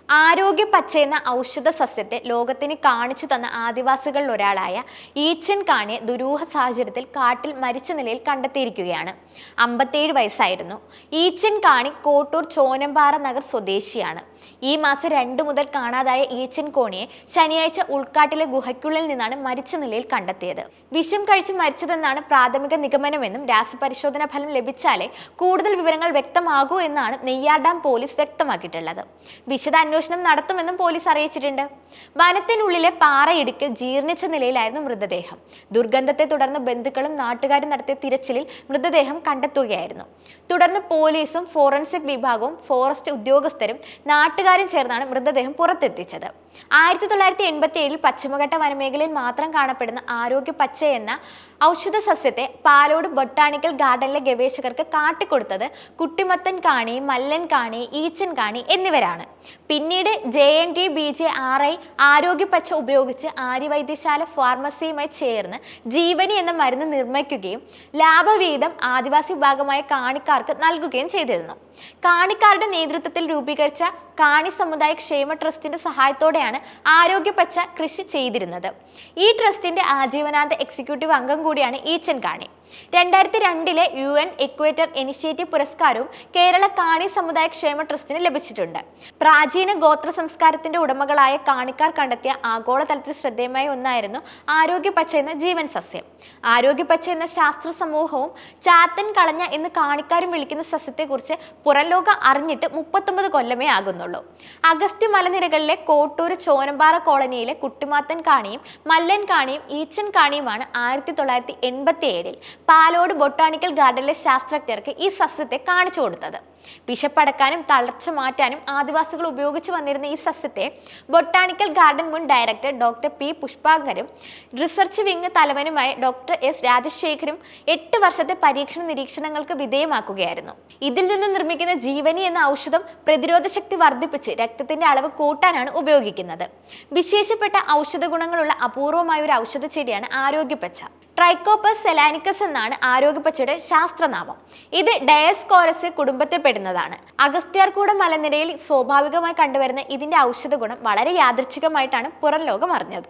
ആരോഗ്യപ്പച്ച എന്ന ഔഷധ സസ്യത്തെ ലോകത്തിന് കാണിച്ചു തന്ന ആദിവാസികളിൽ ഒരാളായ ഈച്ചൻ കാണിയെ ദുരൂഹ സാഹചര്യത്തിൽ കാട്ടിൽ മരിച്ച നിലയിൽ കണ്ടെത്തിയിരിക്കുകയാണ്. 57 വയസ്സായിരുന്നു. ഈച്ചൻ കാണി കോട്ടൂർ ചോനമ്പാറ നഗർ സ്വദേശിയാണ്. ഈ മാസം 2 മുതൽ കാണാതായ ഈച്ചൻ കോണിയെ ശനിയാഴ്ച ഉൾക്കാട്ടിലെ ഗുഹയ്ക്കുള്ളിൽ നിന്നാണ് മരിച്ച നിലയിൽ കണ്ടെത്തിയത്. വിഷം കഴിച്ച് മരിച്ചതെന്നാണ് പ്രാഥമിക നിഗമനമെന്നും രാസപരിശോധന ഫലം ലഭിച്ചാലേ കൂടുതൽ വിവരങ്ങൾ വ്യക്തമാകൂ എന്നാണ് നെയ്യാർ ഡാം പോലീസ് വ്യക്തമാക്കിയിട്ടുള്ളത്. വിശദ അന്വേഷണം നടത്തുമെന്നും പോലീസ് അറിയിച്ചിട്ടുണ്ട്. വനത്തിനുള്ളിലെ പാറയിടുക്കിൽ ജീർണിച്ച നിലയിലായിരുന്നു മൃതദേഹം. ദുർഗന്ധത്തെ തുടർന്ന് ബന്ധുക്കളും നാട്ടുകാരും നടത്തിയ തിരച്ചിലിൽ മൃതദേഹം കണ്ടെത്തുകയായിരുന്നു. തുടർന്ന് പോലീസും ഫോറൻസിക് വിഭാഗവും ഫോറസ്റ്റ് ഉദ്യോഗസ്ഥരും നാട്ടുകാരും ചേർന്നാണ് മൃതദേഹം പുറത്തെത്തിച്ചത്. 1987 പശ്ചിമഘട്ട വനമേഖലയിൽ മാത്രം കാണപ്പെടുന്ന ആരോഗ്യപ്പച്ച എന്ന ഔഷധ സസ്യത്തെ പാലോട് ബൊട്ടാണിക്കൽ ഗാർഡനിലെ ഗവേഷകർക്ക് കാട്ടിക്കൊടുത്തത് കുട്ടിമത്തൻ കാണി, മല്ലൻ കാണി, ഈച്ചൻ കാണി എന്നിവരാണ്. പിന്നീട് JNTBJ-RI ആരോഗ്യപ്പച്ച ഉപയോഗിച്ച് ആര്യവൈദ്യശാല ഫാർമസിയുമായി ചേർന്ന് ജീവനി എന്ന മരുന്ന് നിർമ്മിക്കുകയും ലാഭവിഹിതം ആദിവാസി വിഭാഗമായ കാണിക്കാർക്ക് നൽകുകയും ചെയ്തിരുന്നു. കാണിക്കാരുടെ നേതൃത്വത്തിൽ രൂപീകരിച്ച കാണി സമുദായ ക്ഷേമ ട്രസ്റ്റിന്റെ സഹായത്തോടെയാണ് ആരോഗ്യപ്പച്ച കൃഷി ചെയ്തിരുന്നത്. ഈ ട്രസ്റ്റിന്റെ ആജീവനാന്ത എക്സിക്യൂട്ടീവ് അംഗം കൂടിയാണ് ഈച്ചൻ കാണി. 2002 UN എക്വേറ്റർ ഇനിഷ്യേറ്റീവ് പുരസ്കാരവും കേരള കാണി സമുദായ ക്ഷേമ ട്രസ്റ്റിന് ലഭിച്ചിട്ടുണ്ട്. പ്രാചീന ഗോത്ര സംസ്കാരത്തിന്റെ ഉടമകളായ കാണിക്കാർ കണ്ടെത്തിയ ആഗോളതലത്തിൽ ശ്രദ്ധേയമായ ഒന്നായിരുന്നു ആരോഗ്യപ്പച്ച എന്ന ജീവൻ സസ്യം. ആരോഗ്യപ്പച്ച എന്ന ശാസ്ത്ര സമൂഹവും ചാത്തൻ കളഞ്ഞ എന്ന് കാണിക്കാരും വിളിക്കുന്ന സസ്യത്തെക്കുറിച്ച് പുറംലോകം അറിഞ്ഞിട്ട് 39 കൊല്ലമേ ആകുന്നുള്ളൂ. അഗസ്ത്യ മലനിരകളിലെ കോട്ടൂർ ചോനമ്പാറ കോളനിയിലെ കുട്ടിമാത്തൻ കാണിയും മല്ലൻ കാണിയും ഈച്ചൻ കാണിയുമാണ് 1987 പാലോട് ബൊട്ടാണിക്കൽ ഗാർഡനിലെ ശാസ്ത്രജ്ഞർക്ക് ഈ സസ്യത്തെ കാണിച്ചു കൊടുത്തത്. വിശപ്പടക്കാനും തളർച്ച മാറ്റാനും ആദിവാസികൾ ഉപയോഗിച്ചു വന്നിരുന്ന ഈ സസ്യത്തെ ബൊട്ടാണിക്കൽ ഗാർഡൻ മുൻ ഡയറക്ടർ ഡോക്ടർ P. പുഷ്പാങ്കരും റിസർച്ച് വിങ് തലവനുമായ ഡോക്ടർ S. രാജശേഖരും 8 വർഷത്തെ പരീക്ഷണ നിരീക്ഷണങ്ങൾക്ക് വിധേയമാക്കുകയായിരുന്നു. ഇതിൽ നിന്ന് നിർമ്മിക്കുന്ന ജീവനി എന്ന ഔഷധം പ്രതിരോധ ശക്തി വർദ്ധിപ്പിച്ച് രക്തത്തിന്റെ അളവ് കൂട്ടാനാണ് ഉപയോഗിക്കുന്നത്. വിശേഷപ്പെട്ട ഔഷധ ഗുണങ്ങളുള്ള അപൂർവമായ ഒരു ഔഷധ ചെടിയാണ് ആരോഗ്യപ്പച്ച. ട്രൈക്കോപ്പസ് സെലാനിക്കസ് എന്നാണ് ആരോഗ്യപ്പച്ചയുടെ ശാസ്ത്രനാമം. ഇത് ഡയസ്കോറസ് കുടുംബത്തിൽപ്പെടുന്നതാണ്. അഗസ്ത്യാർകൂട മലനിരയിൽ സ്വാഭാവികമായി കണ്ടുവരുന്ന ഇതിന്റെ ഔഷധ ഗുണം വളരെ യാദൃച്ഛികമായിട്ടാണ് പുറം ലോകം അറിഞ്ഞത്.